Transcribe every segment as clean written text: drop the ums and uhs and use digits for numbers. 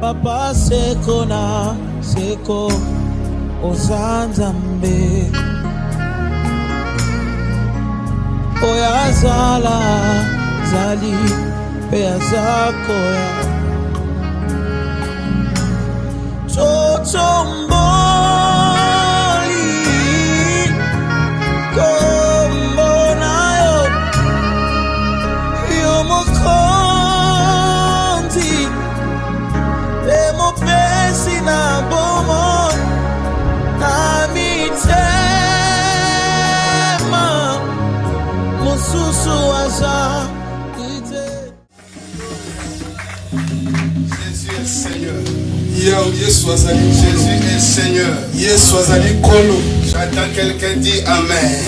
Papa seko na seko ozanzambe Oya zala zali Pea zakoya Chochomboli Kombonayo Yomokonti Emopesi na bomo Namitema Mosusu aza Jésus est Seigneur. Jésus est Seigneur. J'attends quelqu'un dire Amen.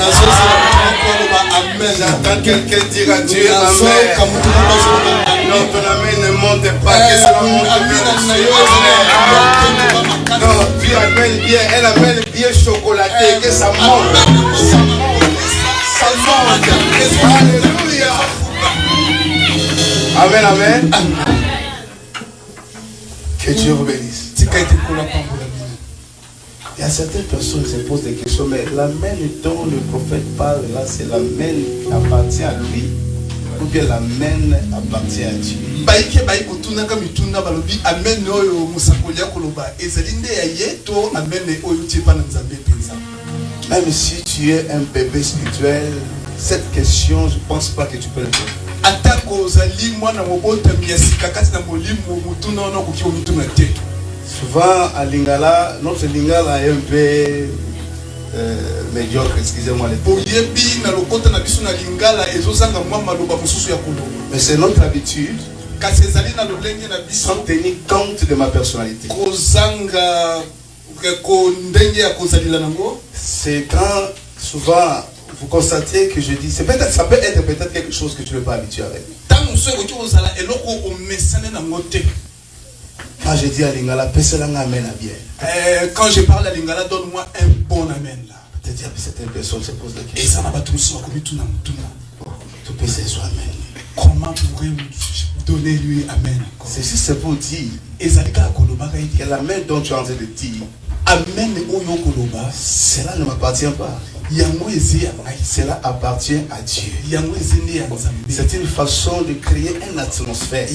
J'attends quelqu'un dire à Dieu Amen. Non, ton Amen ne monte pas. Que ça monte bien. Non, Dieu amène bien. Elle amène bien chocolaté. Que ça monte. Ça monte. Alléluia. Amen, amen. Que Dieu vous bénisse. Il y a certaines personnes qui se posent des questions, mais l'amen dont le prophète parle là, c'est l'amen qui appartient à lui, ou bien l'amen appartient à Dieu. Même si tu es un bébé spirituel, cette question, je ne pense pas que tu peux le faire. Souvent à Lingala, notre Lingala est un peu médiocre, excusez-moi les termes. Mais c'est notre habitude sans tenir compte de ma personnalité. C'est quand souvent vous constatez que je dis, ça peut être peut-être quelque chose que tu ne veux pas habituer avec. Quand je dis à Lingala, quand je parle à Lingala, donne-moi un bon amen là. Peut-être que certaines personnes se posent la question. Tu peux se dire amen. Comment pourrais-je donner lui amen? C'est juste pour dire que l'amen dont tu es en train de dire, amen oyokoloba, cela ne m'appartient pas. Cela appartient à Dieu. C'est une façon de créer une atmosphère.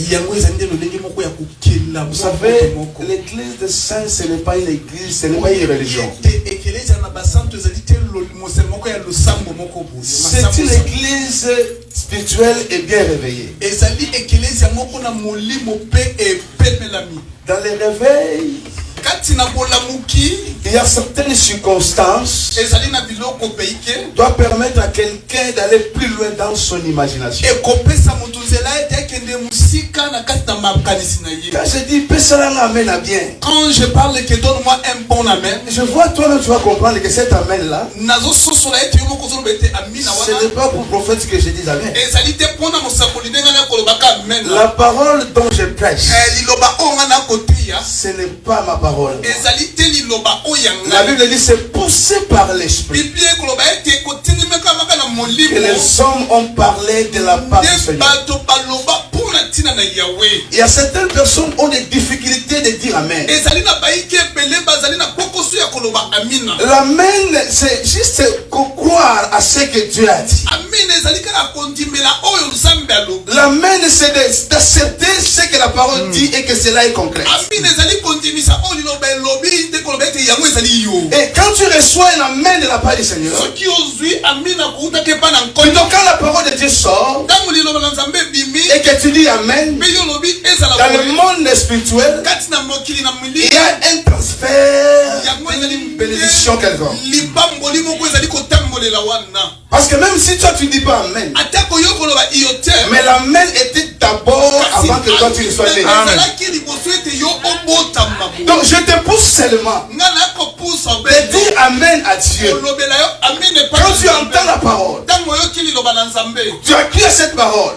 Vous savez, l'église des saints, ce n'est pas une église, ce n'est pas une religion. C'est une église spirituelle et bien réveillée. Dans les réveils, il y a certaines circonstances qui doivent permettre à quelqu'un d'aller plus loin dans son imagination. Quand je dis amen bien, quand je parle que donne-moi un bon amen, je vois toi-même tu vas comprendre que cet amen là, ce n'est pas pour le prophète que je dis amen. La parole dont je prêche, ce n'est pas ma parole. La Bible dit c'est poussé par l'esprit que les hommes ont parlé de la part du Seigneur. Il y a certaines personnes qui ont des difficultés de dire amen. L'amen, c'est juste croire à ce que Dieu a dit. L'amen, c'est d'accepter ce que la parole dit et que cela est concret. Et quand tu reçois un amen de la part du Seigneur, plutôt quand la parole de Dieu sort et que tu dis amen, dans le monde spirituel, il y a un transfert d'une bénédiction quelconque. Parce que même si toi tu dis pas amen, mais l'amen était d'abord avant que toi tu ne sois né. Donc je te pousse seulement de dire Amen à Dieu. Quand tu entends la parole, tu as cru à cette parole,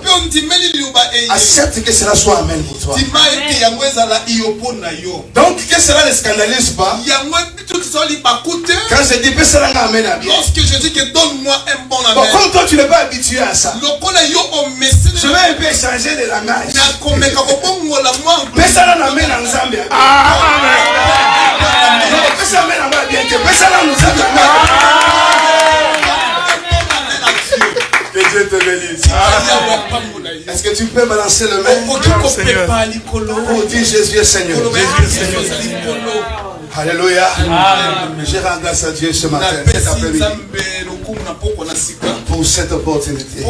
accepte que cela soit Amen pour toi. Donc, que cela ne scandalise pas. Quand je dis Amen à bien. Lorsque je dis que donne-moi un bon amen. Bon, comme toi tu n'es pas habitué à ça, je vais un peu changer de langage. Mais ça n'a amen en Zambie. Que Dieu te bénisse. Est-ce que tu peux balancer le main pour dire Jésus est Seigneur? Alléluia. Je rends grâce à Dieu ce matin, cet après-midi, pour cette opportunité.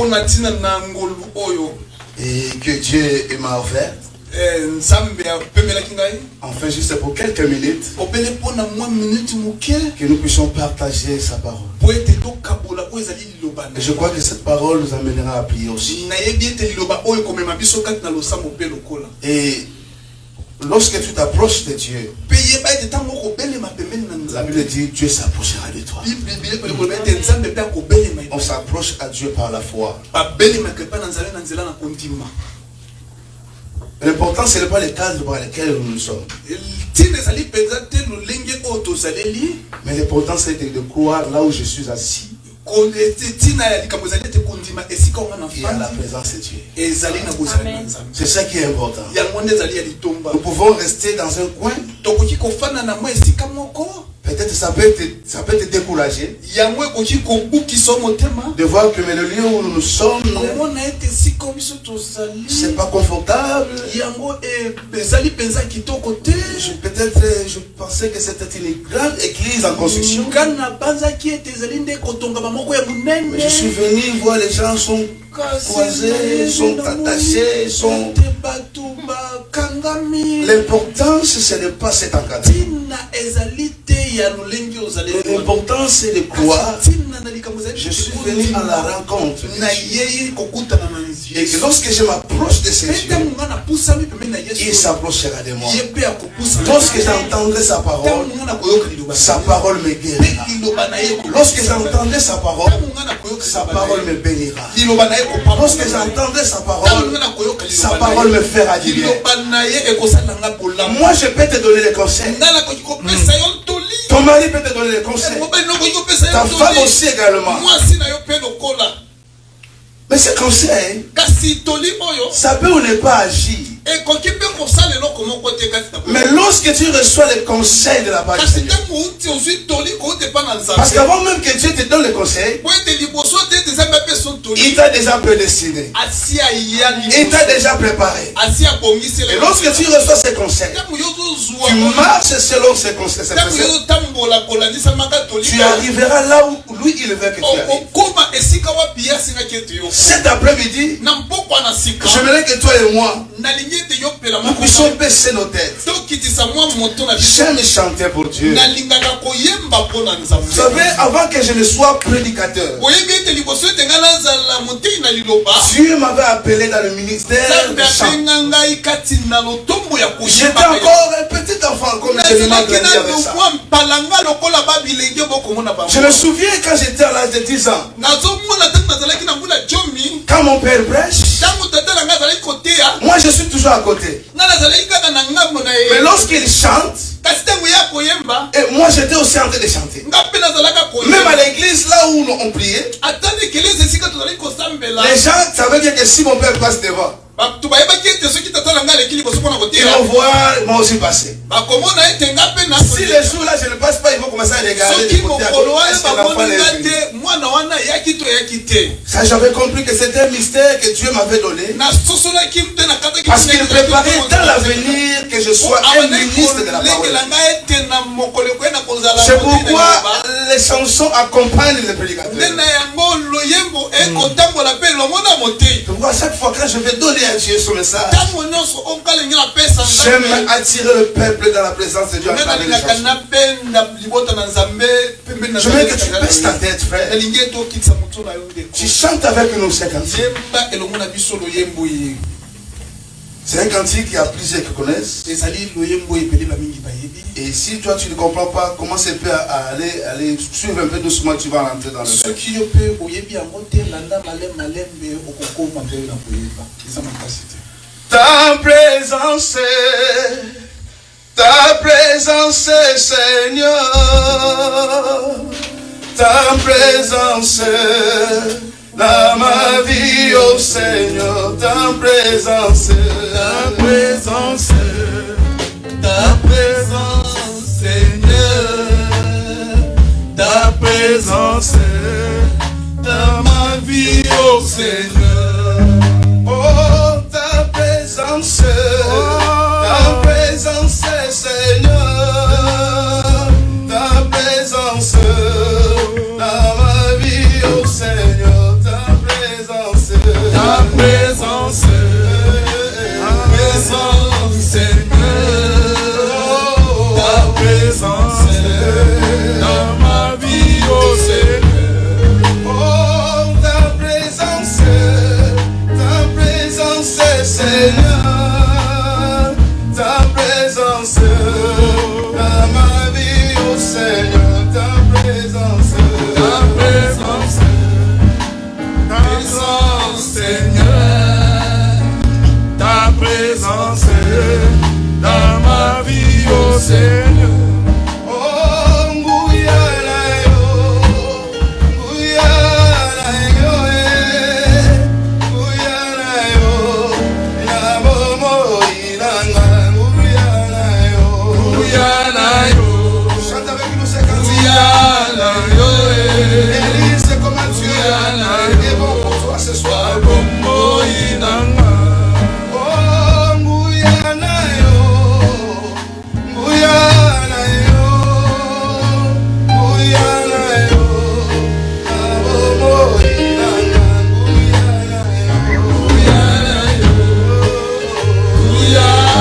Et que Dieu m'a offert. Enfin, juste pour quelques minutes, que nous puissions partager sa parole. Et je crois que cette parole nous amènera à prier aussi. Et lorsque tu t'approches de Dieu, la Bible dit Dieu s'approchera de toi. On s'approche à Dieu par la foi. L'important, ce n'est pas les cadres dans lesquels nous sommes. Mais l'important, c'est de croire là où je suis assis. Et à la présence de Dieu. C'est ça qui est important. Nous pouvons rester dans un coin. Peut-être ça peut te décourager de voir que le lieu où nous sommes, c'est pas confortable. Peut-être je pensais que c'était une grande église en construction. Mais je suis venu voir les gens sont croisés, sont attachés, sont... L'important, ce n'est pas cet encadrement. L'important, c'est de croire. Je suis venu à la rencontre. Et que lorsque je m'approche de ces Dieu, il s'approchera de moi. Lorsque j'entendrai sa parole me guérira. Lorsque j'entendrai sa parole me bénira. Lorsque j'entendrai sa parole me fera du bien. Moi, je peux te donner des conseils. Ton mari peut te donner des conseils. Ta femme aussi également. Mais ces conseils, ça peut ou ne pas agir. Mais lorsque tu reçois les conseils de la part du Seigneur, parce qu'avant même que Dieu te donne les conseils, il t'a déjà prédestiné. Il t'a déjà préparé. Et lorsque tu reçois ces conseils, tu marches selon ces conseils. Tu arriveras là où lui il veut que tu arrives. Cet après-midi, j'aimerais que toi et moi, nous puissions baisser nos têtes. J'aime chanter pour Dieu. Vous savez, avant que je ne sois prédicateur, Dieu m'avait appelé dans le ministère du chant. J'étais encore un petit enfant, comme je me demande de dire avec ça. Je me souviens quand j'étais à l'âge de 10 ans, quand mon père prêche, moi je suis toujours à côté. Mais lorsqu'il chante, et moi j'étais aussi en train de chanter. Même à l'église, là où on priait, les gens savaient bien que si mon père passe devant, ils vont voir moi aussi passer. Si les jours là je ne passe pas, ils vont commencer à regarder. Ça, j'avais compris que c'était un mystère que Dieu m'avait donné. Parce qu'il préparait dans l'avenir que je sois un ministre de la parole. C'est pourquoi les chansons accompagnent les prédicateurs. Pourquoi chaque fois que je vais donner à Dieu ce message, j'aime attirer le peuple dans la présence de Dieu à travers les chansons. Je veux que tu baisses ta tête, frère. Tu chantes avec nous ces cantiques. C'est un cantique qu'il y a plusieurs qui connaissent. Et si toi tu ne comprends pas, commence un peu à aller suivre un peu doucement, tu vas rentrer dans le Ta présence, Seigneur, ta présence dans ma vie, oh Seigneur, ta présence, Seigneur, ta présence dans ma vie, oh Seigneur, oh ta présence, Seigneur, ta présence dans ma vie, oh Seigneur, ta présence, Seigneur, ta présence dans ma vie, oh Seigneur, oh ta présence, Seigneur. Ta présence dans ma vie, oh Seigneur, ta présence, Seigneur, ta présence dans ma vie, oh Seigneur. Oh, Ngouyana yo, Ngouyana yo, Ngouyana yo, Nabomo inanga. Chante avec nous ces cantiques. Élise, comment tu es? Il est bon pour toi ce soir. Oh, Ngouyana yo, Ngouyana yo, Ngouyana yo, Nabomo inanga, Ngouyana yo, Ngouyana yo, Ngouyana yo.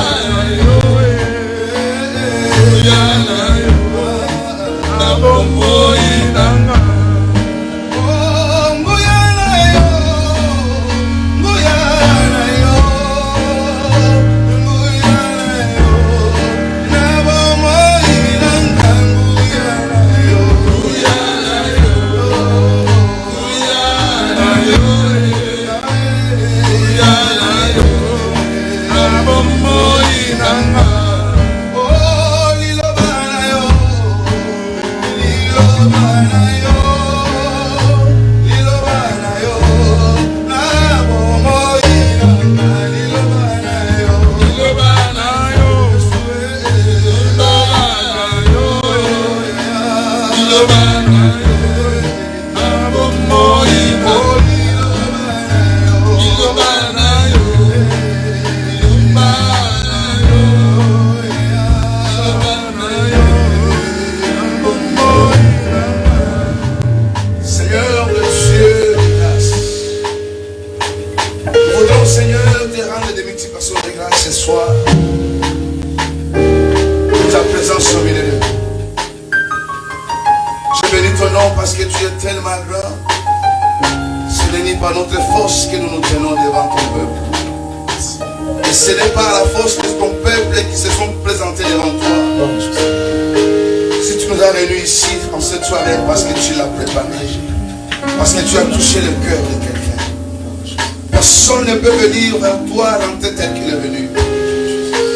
Personne ne peut venir vers toi rentrer tel qu'il est venu.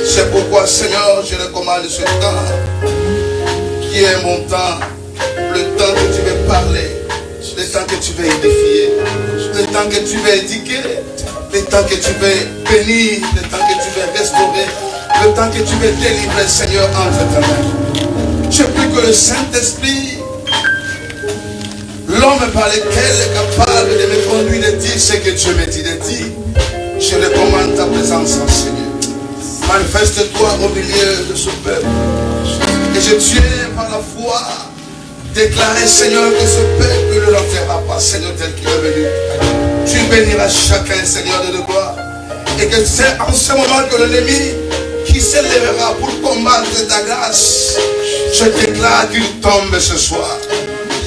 C'est pourquoi, Seigneur, je recommande ce temps qui est mon temps, le temps que tu veux parler, le temps que tu veux édifier, le temps que tu veux éduquer, le temps que tu veux bénir, le temps que tu veux restaurer, le temps que tu veux délivrer, Seigneur, entre tes mains. Je prie que le Saint-Esprit, l'homme par lequel est capable de me conduire, de dire ce que Dieu me dit de dire, je recommande ta présence, Seigneur. Manifeste-toi au milieu de ce peuple. Et je tiens par la foi déclarer, Seigneur, que ce peuple ne l'enterrera pas, Seigneur, tel qu'il est venu. Tu béniras chacun, Seigneur de gloire. Et que c'est en ce moment que l'ennemi qui s'élèvera pour combattre ta grâce, je déclare qu'il tombe ce soir.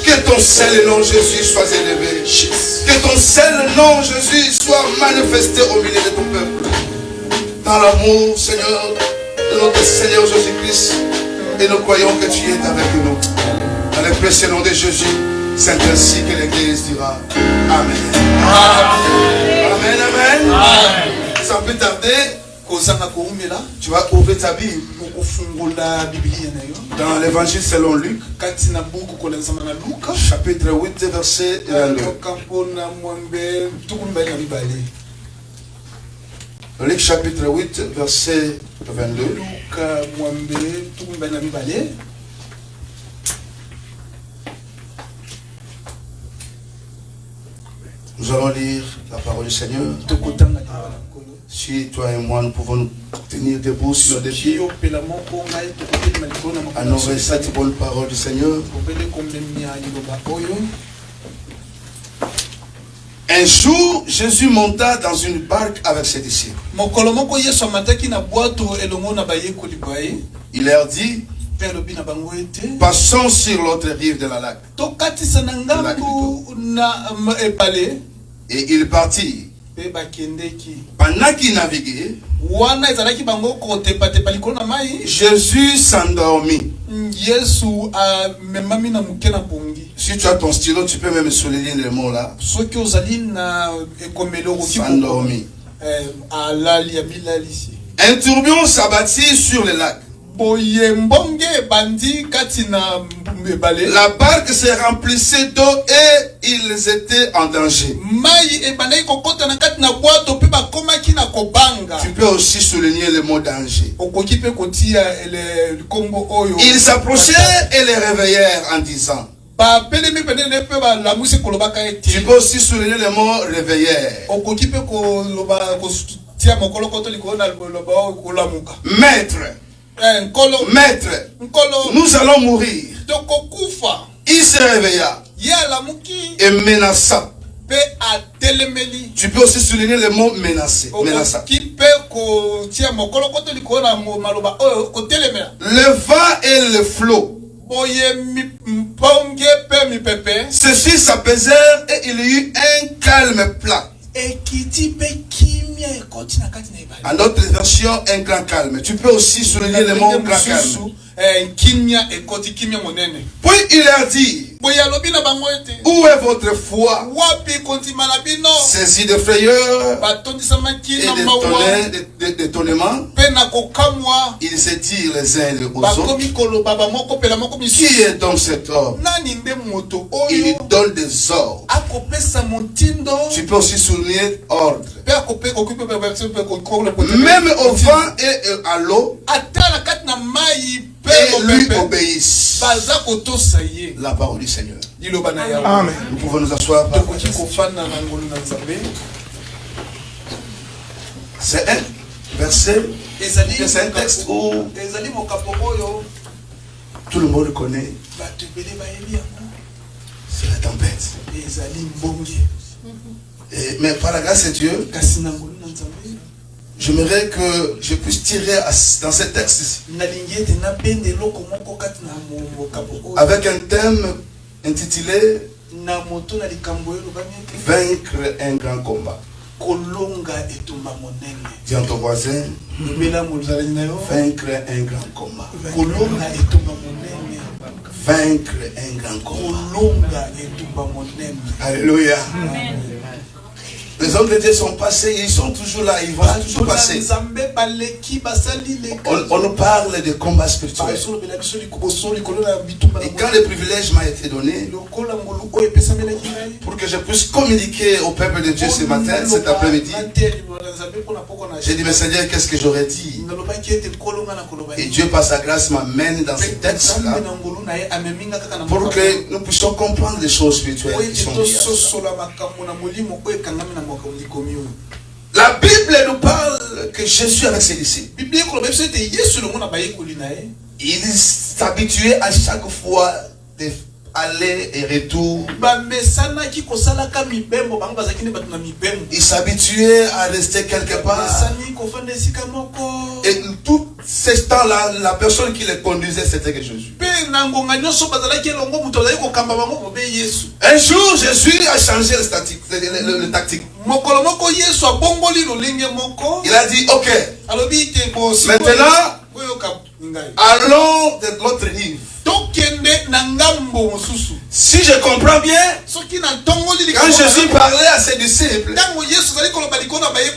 Que ton seul nom, Jésus, soit élevé. Que ton seul nom, Jésus, soit manifesté au milieu de ton peuple. dans l'amour, Seigneur, de notre Seigneur Jésus-Christ. Et nous croyons que tu es avec nous. Dans le précieux nom de Jésus, c'est ainsi que l'Église dira Amen. Amen, amen. Amen. Sans plus tarder, tu vas ouvrir ta Bible dans l'Évangile selon Luc, chapitre 8, verset 22. Luc chapitre 8, verset 22. Nous allons lire la parole du Seigneur. Si toi et moi, nous pouvons nous tenir debout sur des pieds, annoncer cette bonne parole du Seigneur. Un jour, Jésus monta dans une barque avec ses disciples. Il leur dit, passons sur l'autre rive de la lac. Et il partit. Pendant qu'il naviguait, Jésus s'endormit. Si tu as ton stylo, tu peux même souligner le mot là. S'endormit. Un tourbillon s'abattit sur le lac. La barque se remplissait d'eau et ils étaient en danger. Tu peux aussi souligner le mot danger. Ils s'approchèrent et les réveillèrent en disant. Tu peux aussi souligner le mot réveillèrent. Maître. Maître, nous allons mourir. Il se réveilla et menaça. Tu peux aussi souligner le mot menacer. Menaça. Le vent et le flot. Ceux-ci s'apaisèrent et il y eut un calme plat. En notre version, un grand calme. Tu peux aussi souligner le mot grand calme. Puis il a dit, où est votre foi? Saisi de frayeur et d'étonnement, ils se dirent les uns aux autres, qui est donc cet homme? Il donne des ordres. Tu peux aussi souligner ordre. Même au vent et à l'eau, et lui obéissent. La parole du Seigneur. Amen. Nous pouvons nous asseoir. C'est un verset, c'est un texte où tout le monde connaît. C'est la tempête. Mais par la grâce de Dieu, j'aimerais que je puisse tirer dans ce texte avec un thème intitulé Vaincre un grand combat. Dis à ton voisin, vaincre un grand combat. Vaincre un grand combat. Alléluia. Les hommes de Dieu sont passés, ils sont toujours là, ils vont toujours passer. On nous parle de combat spirituel. Et quand le privilège m'a été donné, pour que je puisse communiquer au peuple de Dieu ce matin, cet après-midi, j'ai dit, mais Seigneur, qu'est-ce que j'aurais dit? Et Dieu, par sa grâce, m'amène dans ces textes-là pour que nous puissions comprendre les choses spirituelles qui sont liées à ça. La Bible nous parle que Jésus avec ses disciples, il s'habituait à chaque fois d'aller et retour. Il s'habituait à rester quelque part. Et tout ce temps-là, la personne qui les conduisait, c'était que Jésus. Un jour, Jésus a changé le tactique. Il a dit, ok, maintenant, allons de l'autre rive. Si je comprends bien, quand Jésus parlait à ses disciples,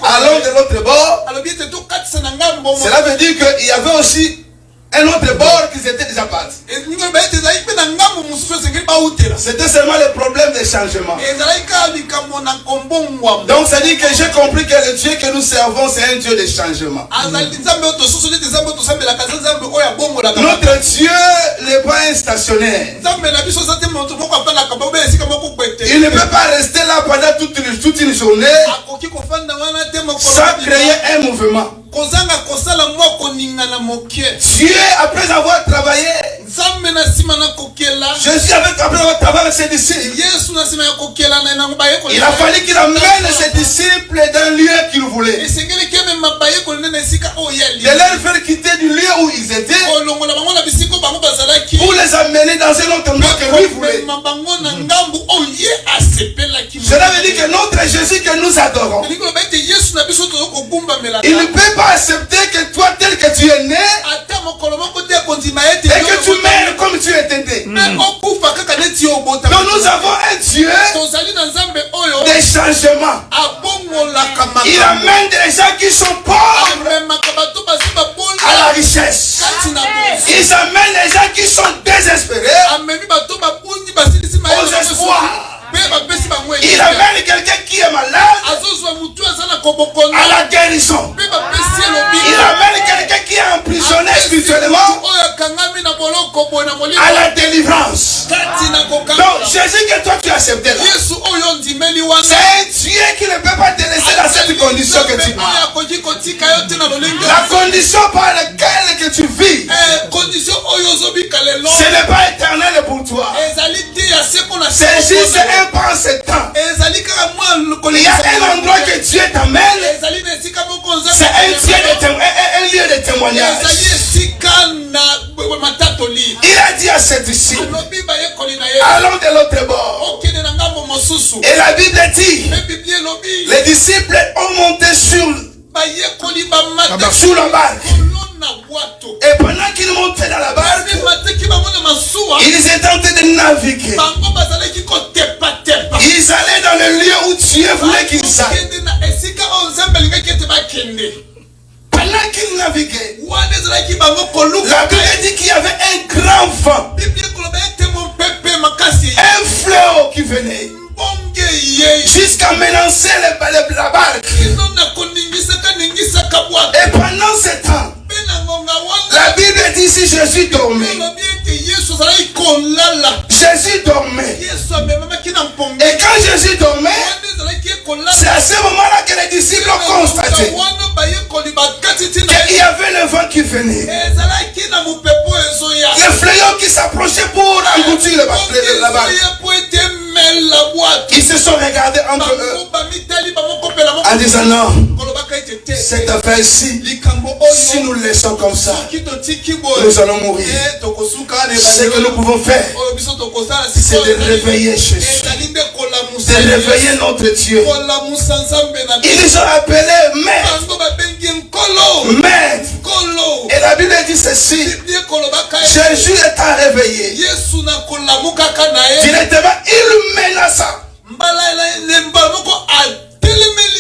allons de l'autre bord, cela veut dire qu'il y avait aussi un autre bord qu'ils étaient déjà partis. C'était seulement le problème des changements. Donc ça dit que j'ai compris que le Dieu que nous servons, c'est un Dieu de changement. Notre Dieu n'est pas un stationnaire. Il ne peut pas rester là pendant toute une journée sans créer un mouvement. Dieu, après avoir travaillé, Jésus, après avoir travaillé avec ses disciples, il a fallu qu'il amène ses disciples dans un lieu qu'il voulait. De leur faire quitter du lieu où ils étaient pour les amener dans un autre endroit que lui voulait. Cela veut dire que notre Jésus que nous adorons, il ne peut pas accepter que toi tel que tu es né et que tu meurs comme tu étais né. Donc nous avons un Dieu des changements. Il amène des gens qui sont pauvres à la richesse. Il amène des gens qui sont désespérés aux espoirs. Il amène quelqu'un qui est malade à la guérison. Il amène quelqu'un qui est emprisonné spirituellement à la délivrance. Donc Jésus que toi tu acceptes là, c'est un Dieu qui ne peut pas te laisser dans cette condition que tu as. La condition par laquelle que tu vis, ce n'est pas éternel pour toi. C'est juste un passe-temps. Il y a un endroit que Dieu t'amène. C'est un lieu de témoignage. Il a dit à ses disciples, allons de l'autre bord. Et la Bible dit, les disciples ont monté sur la barque. Et pendant qu'ils montaient dans la barque, ils étaient en train de naviguer. Ils allaient dans le lieu où Dieu voulait qu'ils aillent. Pendant qu'ils naviguaient, la Bible dit qu'il y avait un grand vent, un fléau qui venait jusqu'à menacer la barque. Et pendant ce temps, la Bible dit si Jésus dormait. Jésus dormait. Et quand Jésus dormait, c'est à ce moment-là que les disciples ont constaté qu'il y avait le vent qui venait. Le fléau qui s'approchait pour engloutir la barque. Ils se sont regardés entre eux en disant non, cette affaire-ci, si nous le laissons comme ça, nous allons mourir. Ce que nous pouvons faire, c'est de réveiller Jésus, de réveiller notre Dieu. Ils ont appelé Maître. Maître. Et la Bible dit ceci, Jésus étant réveillé, directement il menaça.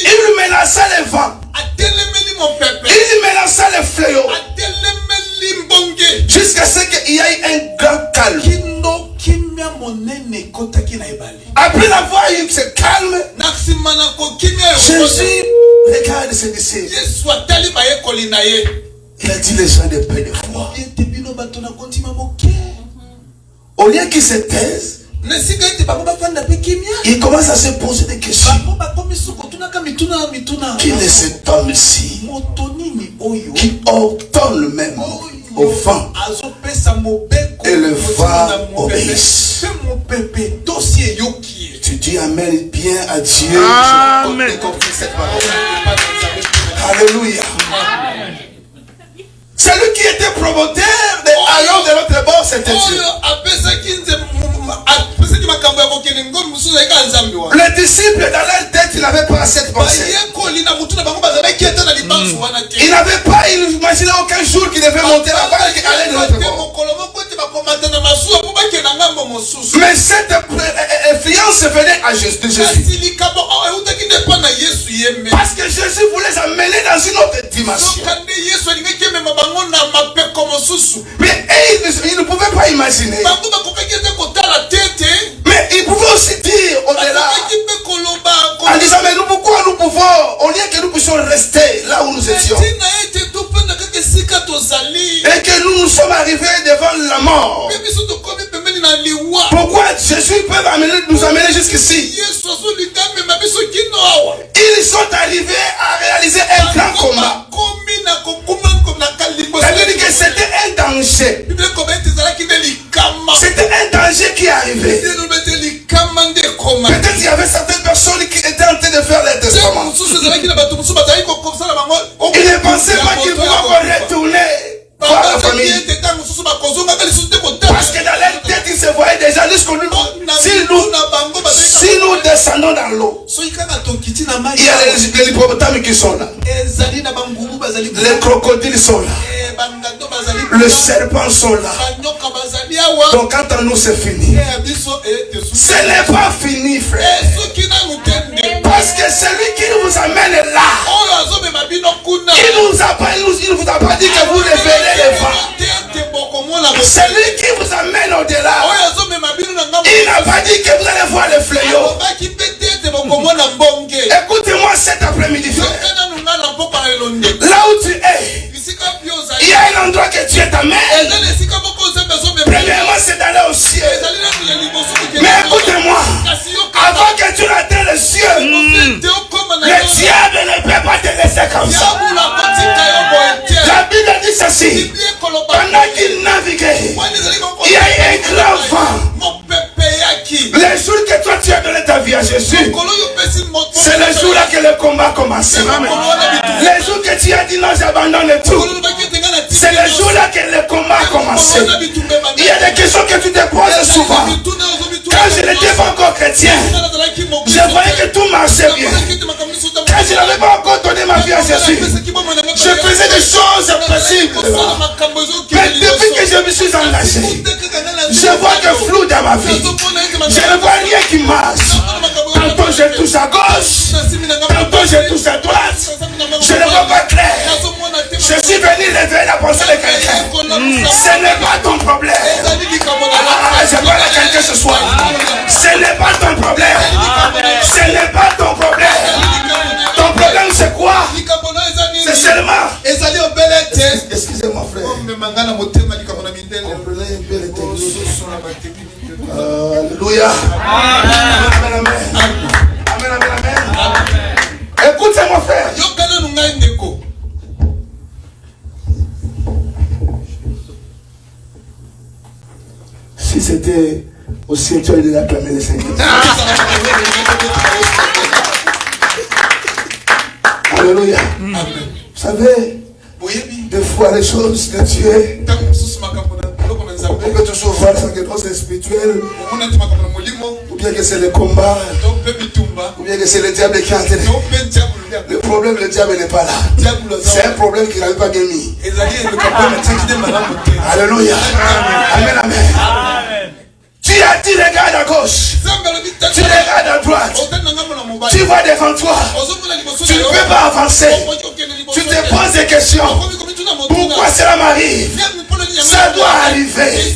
Il menaça les vents. Il menaça les fléaux. Jusqu'à ce qu'il y ait un grand calme. Après avoir eu ce calme, Jésus regarde ses disciples. Il a dit les gens de peu de foi. Au lieu qu'ils se taisent, il commence à se poser des questions. Qui est cet homme-ci qui ordonne même au vent et le vent obéisse? Tu dis amen bien à Dieu. Amen. Alléluia. Celui qui était promoteur de allons de l'autre bord, c'était Dieu. Les disciples dans leur tête, ils n'avaient pas cette pensée. Ils n'avaient pas imaginé aucun jour qu'ils devaient monter là-bas et aller de l'autre bord. Mais cette influence venait à Jésus. Parce que Jésus voulait les amener dans une autre dimension. Mais ils ne pouvaient pas imaginer. Mais ils pouvaient aussi dire au-delà, en disant, mais nous, pourquoi nous pouvons, au lieu que nous puissions rester là où nous étions, et que nous sommes arrivés devant la mort, pourquoi Jésus peut nous amener jusqu'ici? Ils sont arrivés à réaliser un grand combat. C'est-à-dire que c'était un danger. C'était un danger qui arrivait. Peut-être qu'il y avait certaines personnes qui étaient en train de faire les testaments. Ils ne pensaient pas qu'ils pouvaient encore retourner voir la famille. Parce que dans leur tête, ils se voyaient déjà jusqu'au nous. Si nous descendons dans l'eau, il y a les hippopotames qui sont là. Les crocodiles sont là. Les serpents sont là. Donc quand à nous c'est fini. Ce n'est pas fini, frère. Parce que celui qui nous amène là, il ne vous a pas dit que vous révélez les vents. Celui qui vous amène au-delà, il n'a pas dit que vous allez voir les fléaux. Écoutez-moi cet après-midi, frère. Là où tu es, il y a un endroit que Dieu t'amène. Premièrement, c'est d'aller au ciel. Mais écoutez-moi, avant que tu n'atteignes le ciel, le diable ne peut pas te laisser comme ça. La Bible dit ceci. Pendant qu'il naviguait, il y a eu un grand vent. Les jours que toi tu as donné ta vie à Jésus, c'est le jour-là que le combat commence. Les jours que tu as dit non, j'abandonne tout, c'est le jour-là que le combat a commencé. Il y a des questions que tu te poses souvent. Quand je n'étais pas encore chrétien, je voyais que tout marchait bien. Quand je n'avais pas encore donné ma vie à Jésus, je faisais des choses impossibles. Mais depuis que je me suis engagé, je vois que flou dans ma vie. Je ne vois rien qui marche. Tantôt je touche à gauche, tantôt je touche à droite. Je ne vois pas clair. Je suis venu réveiller la pensée de quelqu'un. Ce n'est pas ton problème. Je parle à quelqu'un ce soir. Ce n'est pas ton problème. Ce n'est pas ton problème. Ton problème c'est quoi? C'est seulement. Excusez-moi frère. Alléluia. Amen, amen. Amen, amen, amen. Écoutez mon frère. Si c'était au ciel, tu allais acclamer le Seigneur. Alléluia. Vous savez, des fois les choses de Dieu, on peut toujours voir quelque chose de spirituel, ou bien que c'est le combat, ou bien que c'est le diable qui est entré. Le problème, le diable n'est pas là. C'est un problème qu'il n'avait pas gagné. Alléluia. Amen, amen. Tu as dit regarde à gauche, tu regardes à droite, tu vois devant toi, tu ne peux pas avancer. Tu te poses des questions. Pourquoi cela m'arrive? Ça doit arriver.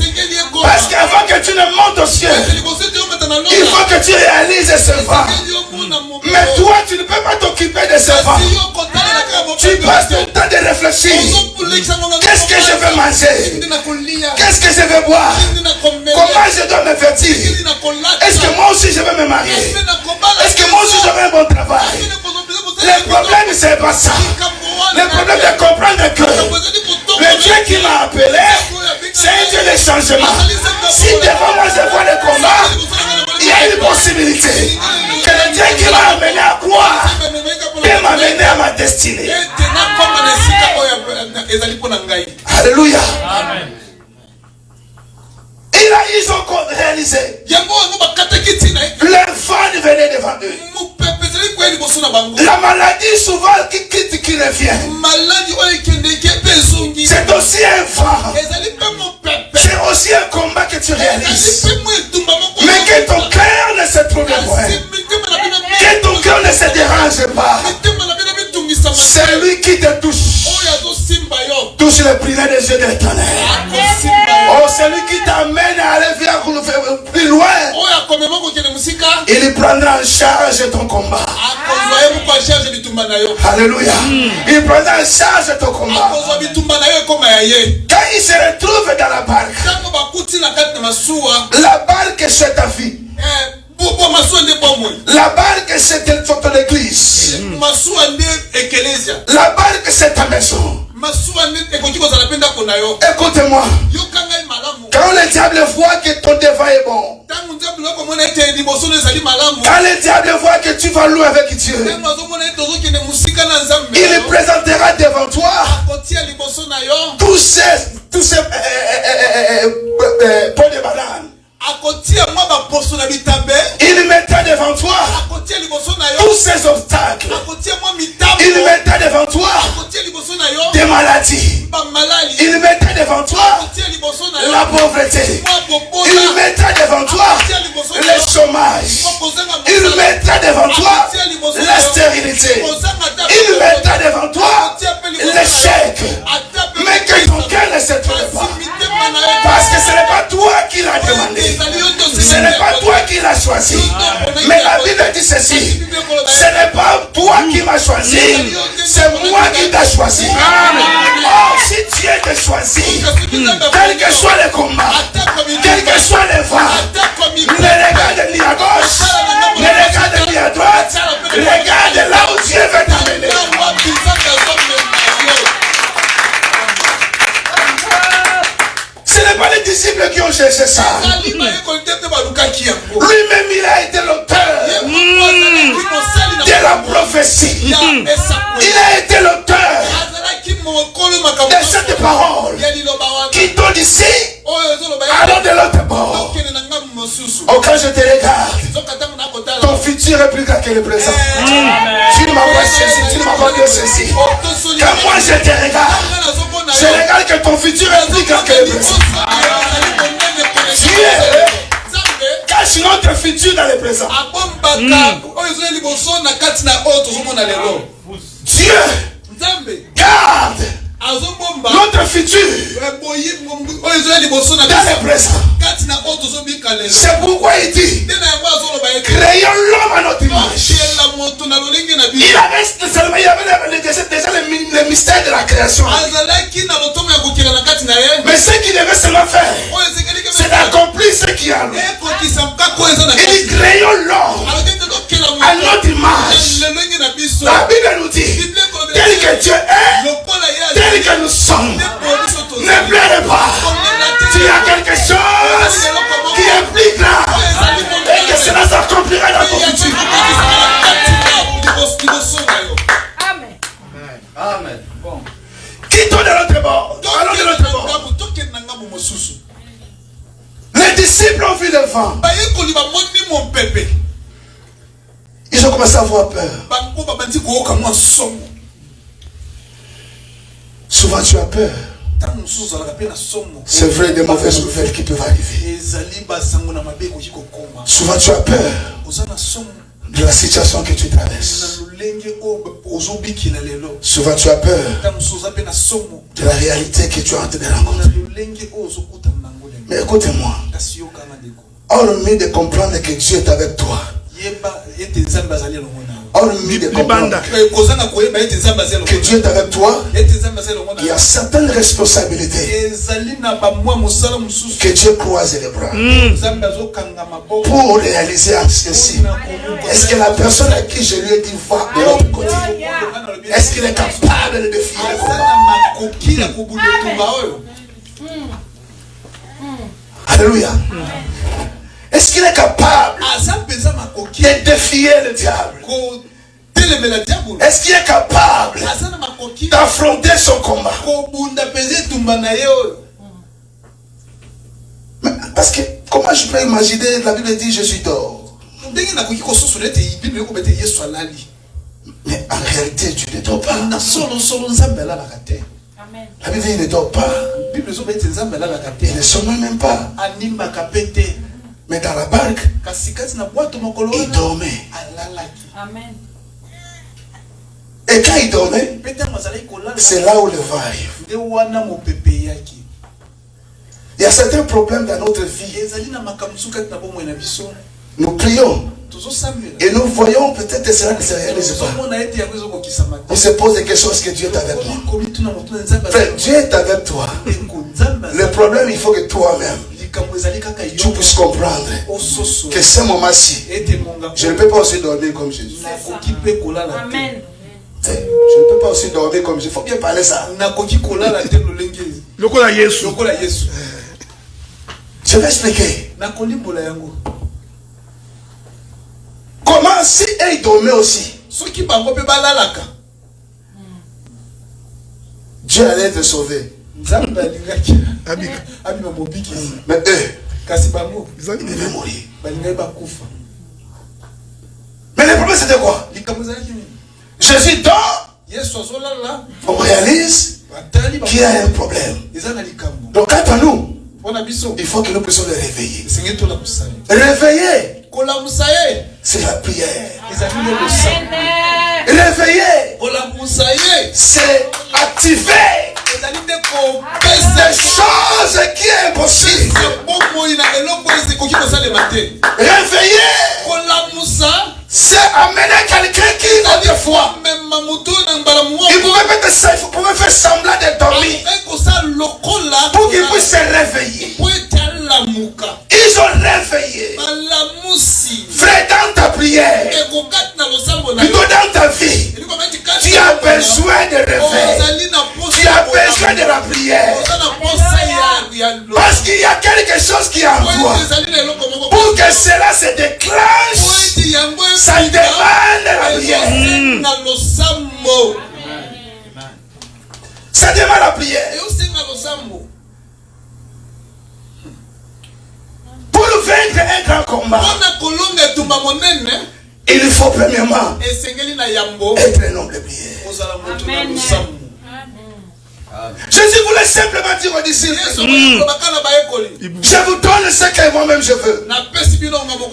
Parce qu'avant que tu ne montes au ciel, il faut que tu réalises ce vent. Mais toi, tu ne peux pas t'occuper de ce vent. Tu passes ton temps de réfléchir. Qu'est-ce que je veux manger? Qu'est-ce que je veux boire? Comment je dois me vêtir? Est-ce que moi aussi je vais me marier? Est-ce que moi aussi j'aurai un bon travail? Le problème c'est pas ça. Le problème de comprendre que le Dieu qui m'a appelé, c'est un Dieu de changement. Si devant moi je vois le combat, il y a une possibilité que le Dieu qui m'a amené à croire peut m'amener à ma destinée. Alléluia. Il a ils ont réalisé. L'enfant venait devant eux. La maladie souvent qui revient. C'est aussi un vent. C'est aussi un combat que tu réalises. Mais que ton cœur ne se trouve pas. Que ton cœur ne se dérange pas. C'est lui qui te touche. Touche le prière des yeux de l'Éternel. Oh, c'est lui qui t'amène à aller vers plus loin. Il prendra en charge ton combat. Alléluia. Il prendra en charge ton combat. Quand il se retrouve dans la barque, la barque c'est ta vie. La barque c'est ton église. La barque c'est ta maison. Écoute-moi. Quand le diable voit que ton devant est bon, quand le diable voit que tu vas loin avec Dieu, il présentera devant toi tous ces pots de banane. Il mettra devant toi tous ces obstacles. Il mettra devant toi des maladies. Il mettra devant toi la pauvreté. Il mettra devant toi le chômage. Il mettra devant toi la stérilité. Il mettra devant toi l'échec. Mais que ton cœur ne se trouve pas. Parce que ce n'est pas toi qui l'as demandé. Ce n'est pas toi qui l'as choisi. Mais la Bible dit ceci. Ce n'est pas toi qui m'as choisi. C'est moi qui t'ai choisi. Oh, si Dieu te choisit, quel que soit le combat, quel que soit le vent, ne regarde ni à gauche, ne regarde ni à droite, regarde là où Dieu veut t'amener. Ce n'est pas les disciples qui ont cherché ça. Lui-même, il a été l'auteur de la prophétie. Il a été l'auteur de cette parole qui t'ont ici, allons de l'autre bord. Oh, quand je te regarde, ton futur est plus grand que le présent. Tu ne m'as pas saisi, tu ne m'as pas dit ceci. Quand moi je te regarde, je regarde que ton futur est plus grand que le présent. Dieu cache notre futur dans le présent. Dieu garde notre futur dans le présent. C'est pourquoi il dit créons l'homme à notre image. Il reste seulement, il y avait déjà le mystère de la création. Mais ce qu'il devait seulement faire, c'est d'accomplir ce qu'il a. Il dit créons l'homme à notre image. La Bible nous dit tel que Dieu est, tel que nous sommes. Ne pleure pas. Tu as quelque chose qui est plus grand et que cela s'accomplira dans ton futur. Amen. Amen. Bon. Quittons de l'autre bord. Allons de l'autre bord. Les disciples ont vu le vent. Ils ont commencé à avoir peur. Souvent tu as peur. C'est vrai, des mauvaises nouvelles qui peuvent arriver. Souvent tu as peur de la situation que tu traverses. Souvent tu as peur de la réalité que tu es en train de rencontrer. Mais écoute-moi. Hormis de comprendre que Dieu est avec toi, hormis de comprendre que Dieu est avec toi, il y a certaines responsabilités que Dieu croise les bras pour réaliser ceci. Est-ce que la personne à qui je lui ai dit va de l'autre côté, est-ce qu'il est capable de défier le combat? Alléluia. Est-ce qu'il est capable de défier le diable? Est-ce qu'il est capable d'affronter son combat? Parce que je peux imaginer, la Bible dit, je suis dehors. Mais en réalité, tu ne dors pas. Amen. La Bible dit, il ne dort pas. Il ne sommeille même pas. Mais dans la barque, il dormait. Amen. Et quand il dormait, c'est là où le vent arrive. Il y a certains problèmes dans notre vie. Nous prions. Et nous voyons peut-être que cela ne se réalise pas. On se pose des questions, est-ce que Dieu est avec moi? Frère, Dieu est avec toi. Le problème, il faut que toi-même, tu puisses comprendre que ce moment-ci, je ne peux pas aussi dormir comme Jésus. Amen. Je ne peux pas aussi dormir comme Jésus. Il faut bien parler ça. Je vais expliquer. Comment si il dormait aussi, Dieu allait te sauver. Mais eux, ils devaient mourir. Mais le problème c'était quoi? Jésus dort. On réalise qu'il y a un problème. Donc quant à nous, il faut que nous puissions le réveiller. Réveiller, c'est la prière. Réveiller, c'est activer des choses qui sont impossibles. Réveiller, c'est amener quelqu'un qui a des foi. Il pouvait mettre ça, il pouvait faire semblant de dormir pour qu'il puisse se réveiller. Ils ont réveillé. Frère, dans ta prière, plutôt dans ta vie, tu as besoin de réveil. Tu as besoin de la prière. Parce qu'il y a quelque chose qui est en toi. Pour que cela se déclenche, ça demande la prière. Ça demande la prière. Pour vaincre un grand combat, il faut premièrement être un homme de prière. Jésus voulait simplement dire aux disciples, je vous donne ce que moi-même je veux.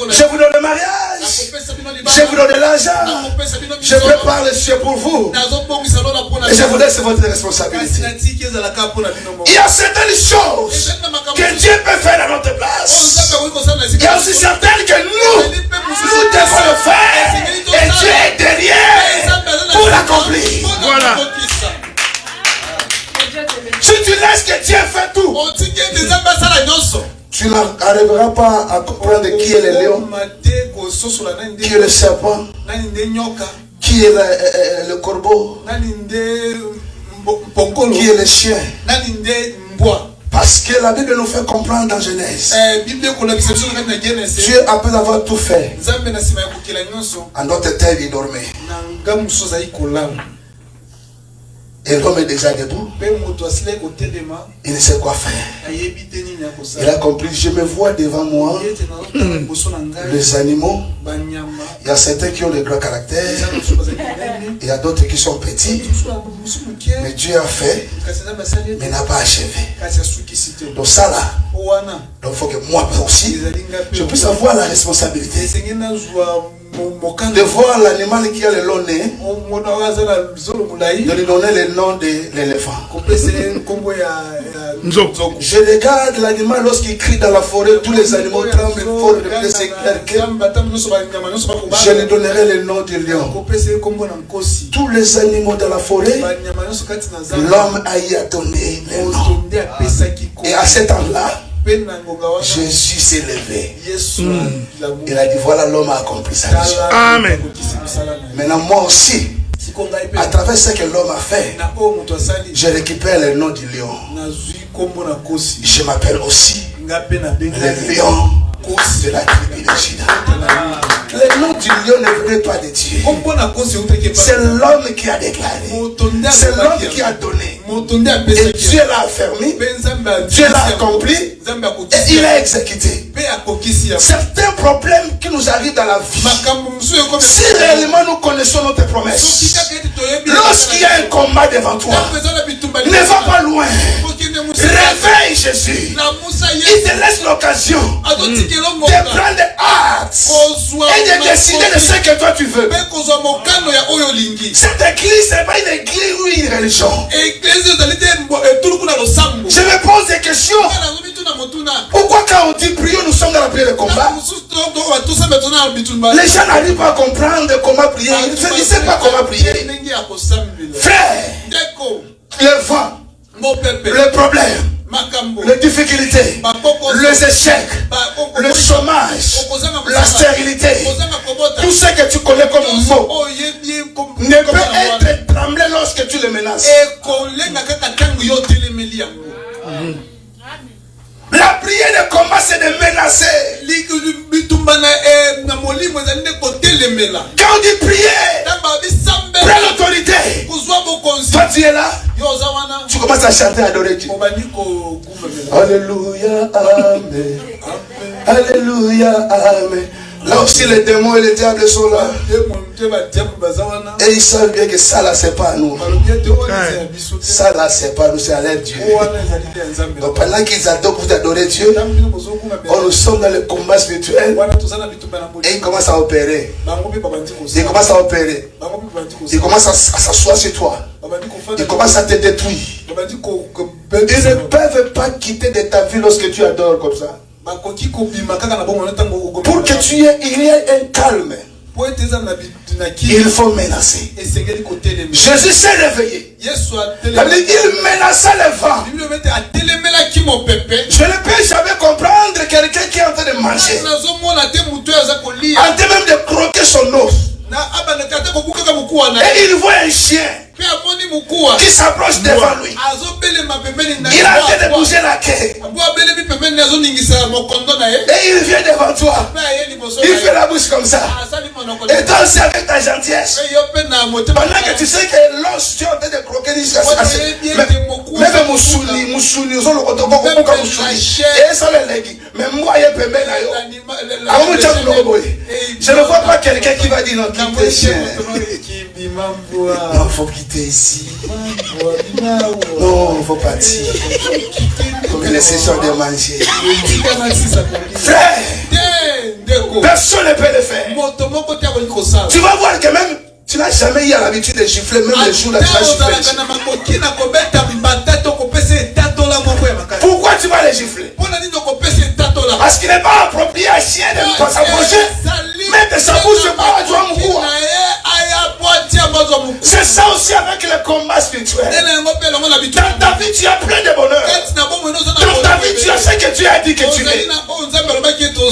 Je vous donne le mariage, je vous donne l'argent, je prépare le ciel pour vous, et je vous laisse votre responsabilité. Il y a certaines choses que Dieu peut faire à notre place. Il y a aussi certaines que nous devons le faire, et Dieu est derrière pour l'accomplir. Voilà. Si tu laisses que Dieu fait tout, tu n'arriveras pas à comprendre qui est le lion, qui est le serpent, qui est le corbeau, qui est le chien. Parce que la Bible nous fait comprendre dans Genèse, Dieu, après avoir tout fait, en d'autres terres, il dormait. Et l'homme est déjà debout. Il ne sait quoi faire. Il a compris, je me vois devant moi les animaux. Il y a certains qui ont de grands caractères. Il y a d'autres qui sont petits. Mais Dieu a fait, mais n'a pas achevé. Donc ça là, donc il faut que moi aussi, je puisse avoir la responsabilité de voir l'animal qui a le long nez, de lui donner le nom de l'éléphant. Je regarde l'animal lorsqu'il crie dans la forêt, tous les animaux tremblent fort de je lui donnerai le nom du lion. Tous les animaux de la forêt, l'homme a y donné le nom. Et à cet temps-là, Jésus s'est levé. Il a dit, voilà, l'homme a accompli sa mission. Amen. Maintenant, moi aussi, à travers ce que l'homme a fait, je récupère le nom du lion. Je m'appelle aussi le lion de la tribu de Juda. Le nom du lion ne venait pas de Dieu. C'est l'homme qui a déclaré. C'est l'homme qui a donné. Et Dieu l'a affermi. Dieu l'a accompli. Et il a exécuté. certains problèmes qui nous arrivent dans la vie, si réellement nous connaissons notre promesse, lorsqu'il y a un combat devant toi, ne va pas loin. Réveille Jésus. Il te laisse l'occasion de prendre acte et de décider de ce que toi tu veux. Cette église n'est pas une église ou une religion. Je me pose des questions. Pourquoi quand on dit prions, nous sommes dans la prière de combat? Les gens n'arrivent pas à comprendre comment prier. Ils ne savent pas comment prier. Frère, le vent, le problème, les difficultés, les échecs, le chômage, la stérilité, tout ce que tu connais comme mot ne peut être tremblé lorsque tu le menaces. La prière de combat, c'est de menacer. Quand on dit prier, prends l'autorité. Toi tu es là, tu commences à chanter, à adorer Dieu. Alléluia, amen. Alléluia, amen. Là aussi les démons et les diables sont là. Et ils savent bien que ça là c'est pas à nous. Ça là c'est pas à nous, c'est à l'aide Dieu. Donc pendant qu'ils adorent pour adorer Dieu, nous sommes dans le combat spirituel. Et ils commencent à opérer. Ils commencent à opérer. Ils commencent à s'asseoir sur toi. Ils commencent à te détruire. Ils ne peuvent pas quitter de ta vie lorsque tu adores comme ça. Pour que tu aies, il y ait un calme, il faut menacer. Jésus s'est réveillé. Il menaça le vent. Je ne peux jamais comprendre quelqu'un qui est en train de manger, en train même de croquer son os. Et il voit un chien qui s'approche devant lui. Il a en train de bouger la queue. Et il vient devant toi. Il fait la bouche comme ça. Et toi aussi avec ta gentillesse. Pendant que tu sais que l'os, tu es en train de croquer. Même Moussouli, et ça le légui. Mais moi, je ne vois pas quelqu'un qui va dire non, quittez chien. Non, il faut quitter ici. Non, il faut partir. Il faut me laisser sur de manger. Frère, personne ne peut le faire. Tu vas voir que même tu n'as jamais eu l'habitude de gifler, même les jours là tu vas gifler. Pourquoi tu vas les gifler? Parce qu'il n'est pas approprié à chien de s'approcher. Mais de sa bouche pas à toi mon cou. C'est ça aussi avec le combat spirituel. Dans ta vie tu as plein de bonheur. Dans ta vie tu as ce que tu as dit que tu es.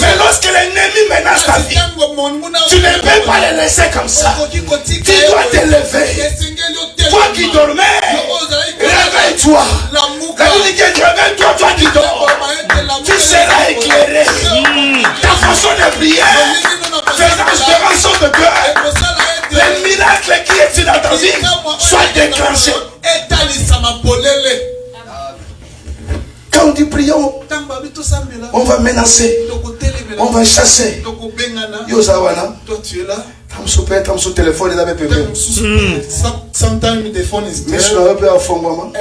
Mais lorsque l'ennemi menace ta vie, tu ne peux pas le laisser comme ça. Tu dois te lever. Toi qui dormais, réveille-toi. La Bible dit que réveille-toi, toi qui dors. Tu seras éclairé. Ta façon de prier, fais l'inspiration de Dieu. Les miracles qui est dans ta vie soient déclenchés. Quand on dit prions, on va menacer, on va chasser. Yozawana, tam sous téléphone, il avait pépé. Sometimes the phone is Mais je there. n'avais pas à fond, maman.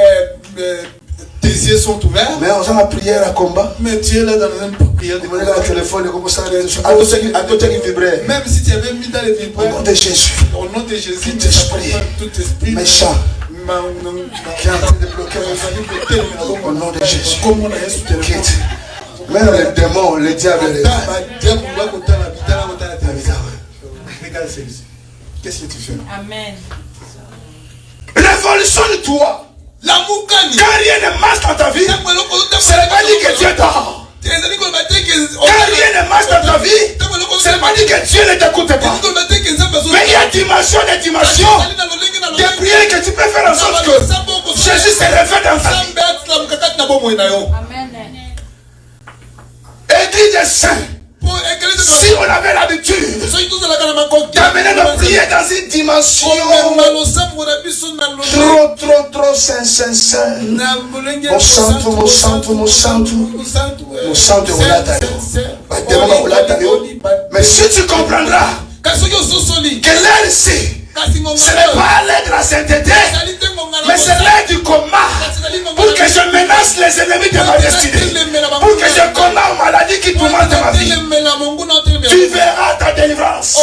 Tes yeux sont ouverts. Mais on a la prière à combat. Mais tu es là dans une prière. Il me le téléphone, il commence à tout qui vibrait. Même si tu avais mis dans les vibreurs. Au nom de Jésus. Au nom de Jésus. Tout esprit méchant qui est en train de bloquer au nom de Jésus. Quitte. Même les démons, les diables, les regarde celui-ci. Qu'est-ce que tu fais? Amen. Révolutionne-toi. Quand rien ne marche dans ta vie, c'est pas dit que Dieu dort. Quand rien ne marche dans ta vie, c'est pas dit que Dieu ne t'écoute pas. Mais il y a dimension des dimensions des prières que tu peux faire en sorte que Jésus se révèle dans ta vie. Amen. Église des saints, Si on avait l'habitude d'amener nos prières dans une dimension trop saint. Mon santo, mais si tu comprendras que l'air ici, ce n'est pas l'air de la sainteté, mais c'est l'air du combat. Pour que je menace les ennemis de ma destinée. Pour que je combats aux maladies qui tourmentent ma vie. Tu verras ta délivrance.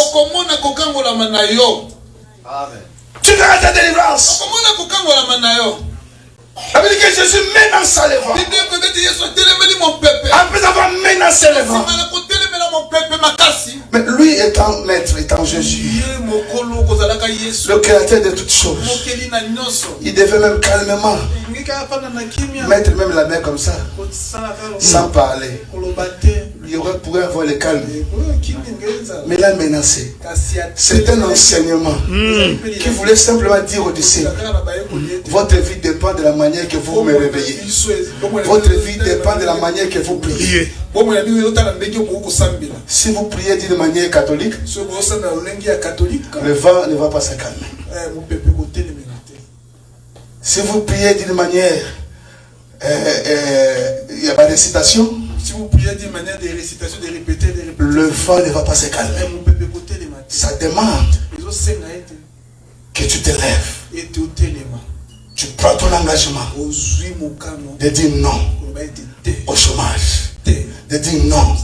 Amen. Tu verras ta délivrance. Ça veut dire que Jésus menace les vents. Après avoir menacé les vents. Mais lui étant maître, étant Jésus, le créateur de toutes choses, il devait même calmement mettre même la main comme ça, sans parler. Il pourrait avoir le calme. Mais il a menacé. C'est un enseignement qui voulait simplement dire aux disciples: votre vie dépend de la manière que vous me réveillez. Votre vie dépend de la manière que vous priez. Si vous priez d'une manière catholique, le vent ne va pas se calmer. Si vous priez d'une manière, il n'y a pas de récitation. Si vous priez d'une manière de récitation, de répéter, le vent ne va pas se calmer. Ça demande que tu te lèves. Tu prends ton engagement de dire non au chômage, de dire non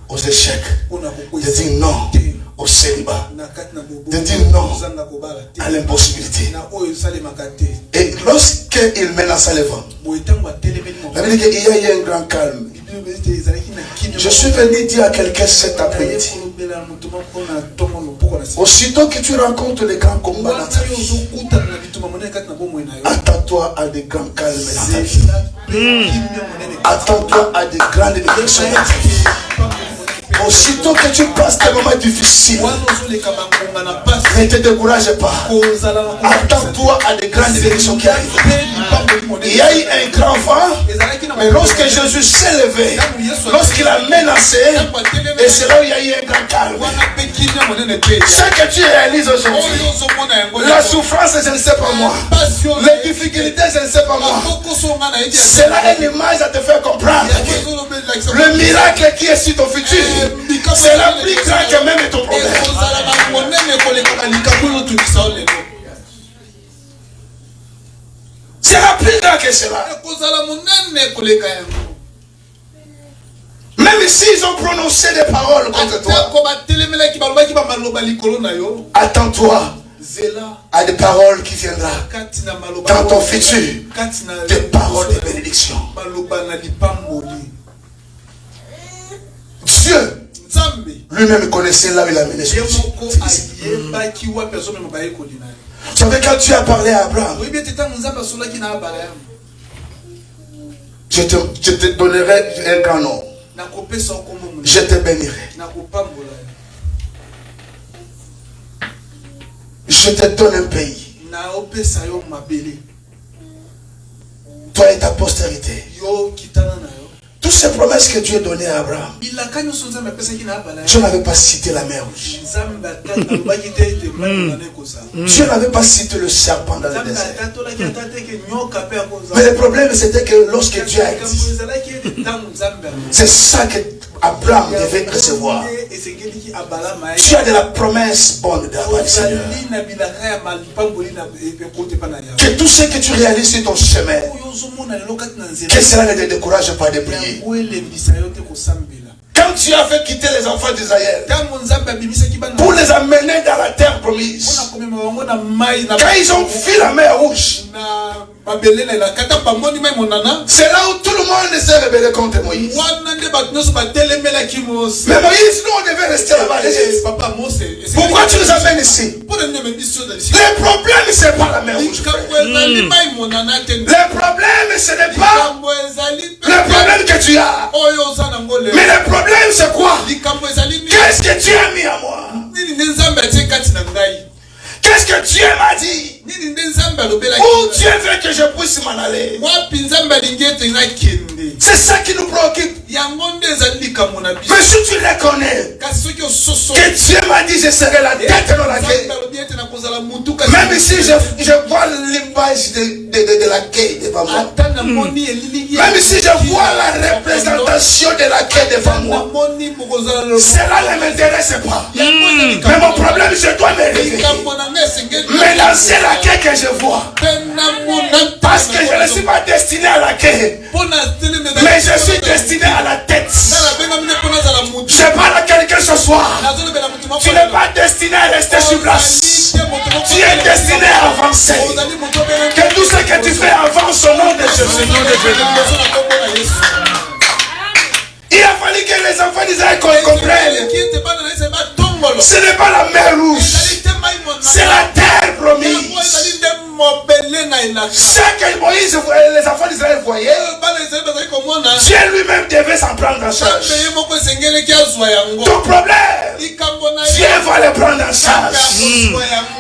aux échecs, de dire non au célibat, de dire non à l'impossibilité. Et lorsqu'il menace les vents, il y a eu un grand calme. Je suis venu dire à quelqu'un cet après-midi: aussitôt que tu rencontres les grands combats dans ta vie, attends-toi à des grands calmes dans ta vie. Attends-toi à des grandes directions dans ta vie. Aussitôt que tu passes des moments difficiles, ne te décourage pas. Attends-toi à des grandes directions qui arrivent. Il y a eu un grand vent, mais lorsque Jésus s'est levé, lorsqu'il a menacé, et c'est là où il y a eu un grand calme. Ce que tu réalises aujourd'hui, la souffrance, je ne sais pas moi, les difficultés, je ne sais pas moi, c'est là une image à te faire comprendre que le miracle qui est sur ton futur, c'est la plus grande que même ton problème. C'est la plus grande que cela. Même s'ils ont prononcé des paroles contre toi, attends-toi à des paroles qui viendront dans ton futur, des paroles de bénédiction. Dieu lui-même connaissait là où il a mené son fils. Vous savez, quand tu as parlé à Abraham, je te donnerai un grand nom. Je te bénirai. Je te donne un pays. Toi et ta postérité. Toutes ces promesses que Dieu a données à Abraham, Dieu n'avait pas cité la mer rouge. Dieu n'avait pas cité le serpent dans le désert. Mais le problème c'était que lorsque Dieu a dit, c'est ça que Abraham devait recevoir. Tu as de la promesse bonne de la part du Seigneur. Que tout ce que tu réalises sur ton chemin, que cela ne te décourage pas de prier. Quand tu as fait quitter les enfants d'Israël pour les amener dans la terre promise, quand ils ont vu la mer rouge, c'est là où tout le monde s'est rebellé contre Moïse. Mais Moïse, nous on devait rester là-bas. Pourquoi tu nous amènes ici? Le problème c'est pas la mer rouge. Le problème ce n'est pas le problème que tu as. Mais le problème c'est quoi? Qu'est-ce que tu as mis à moi? Qu'est-ce que Dieu m'a dit? Où Dieu veut que je puisse m'en aller? C'est ça qui nous préoccupe. Mais si tu reconnais que Dieu m'a dit je serai la tête dans la quai, même si je vois l'image de la quai devant moi, même si je vois la représentation de la quai devant moi, cela ne m'intéresse pas. Mais mon problème, je dois me réveiller. Maintenant, c'est la quai que je vois. Parce que je ne suis pas destiné à la quai, mais je suis destiné à la tête. Je parle à quelqu'un ce soir. Tu n'es pas destiné à rester sur place. Tu es destiné à avancer. Que tout ce que tu fais avance au nom de Jésus. Il a fallu que les enfants d'Israël comprennent. Ce n'est pas la mer rouge. C'est la terre promise. Ce que Moïse, les enfants d'Israël voyaient, Dieu lui-même devait s'en prendre en charge. Ton problème, Dieu va le prendre en charge.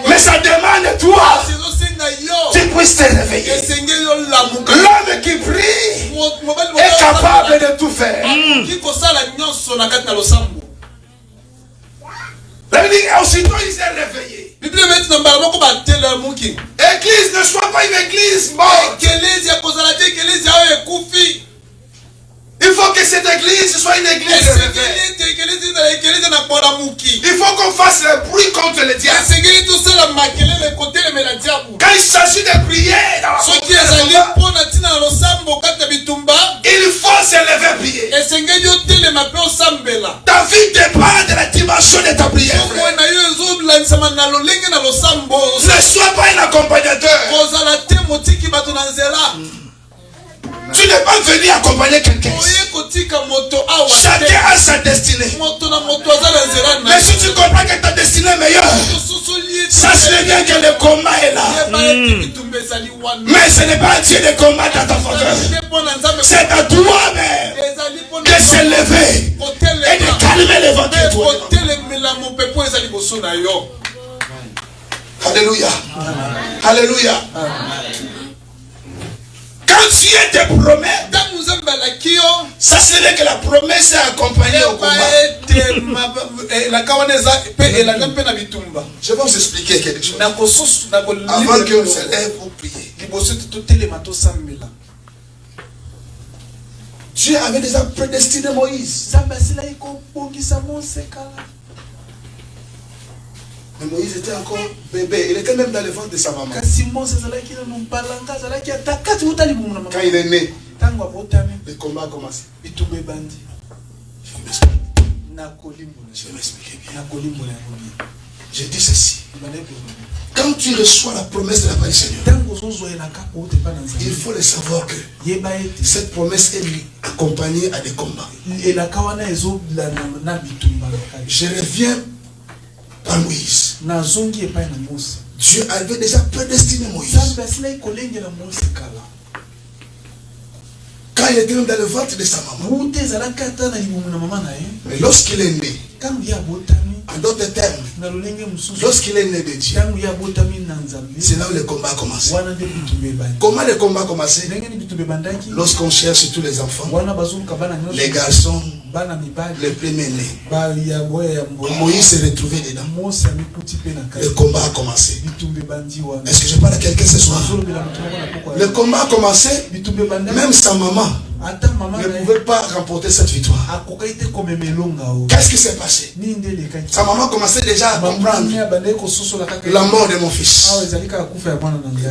Mais ça demande toi, tu puisses te réveiller. L'homme qui prie est capable de tout faire. Aussitôt il s'est réveillé. Église ne soit pas une église morte. Il faut que cette église soit une église réveillée. Il faut qu'on fasse le bruit contre le diable. Quand il s'agit de prier dans la il faut se lever prier. Ta vie dépend de la dimension de ta prière. Ne sois pas un accompagnateur. Tu n'es pas venu accompagner quelqu'un. Chacun a sa destinée. Mais si tu comprends que ta destinée est meilleure, sache bien que le combat est là. Mais ce n'est pas Dieu de combat dans ta faveur. C'est à toi-même de se lever et de calmer les vents de toi. Alléluia. Alléluia. Quand Dieu te promet, sache que la promesse est accompagnée au combat. Je vais vous expliquer quelque chose. Avant qu'on se lève pour prier. Dieu avait déjà prédestiné Moïse. Mais Moïse était encore bébé. Il était même dans le ventre de sa maman. Quand il est né, le combat a commencé. Je vais m'expliquer bien. Je dis ceci. Quand tu reçois la promesse de la part du Seigneur, il faut le savoir que cette promesse est accompagnée à des combats. Je reviens par Moïse. Dieu avait déjà prédestiné Moïse. Quand il était dans le ventre de sa maman. Mais lorsqu'il est né, en d'autres termes, lorsqu'il est né de Dieu, c'est là où le combat a commencé. Comment le combat a commencé? Lorsqu'on cherche tous les enfants, les garçons, les premiers-nés, Moïse s'est retrouvé dedans. Le combat a commencé. Est-ce que je parle à quelqu'un ce soir? Le combat a commencé, même sa maman ne pouvait pas remporter cette victoire. Qu'est-ce qui s'est passé? Sa maman commençait déjà à comprendre la mort de mon fils.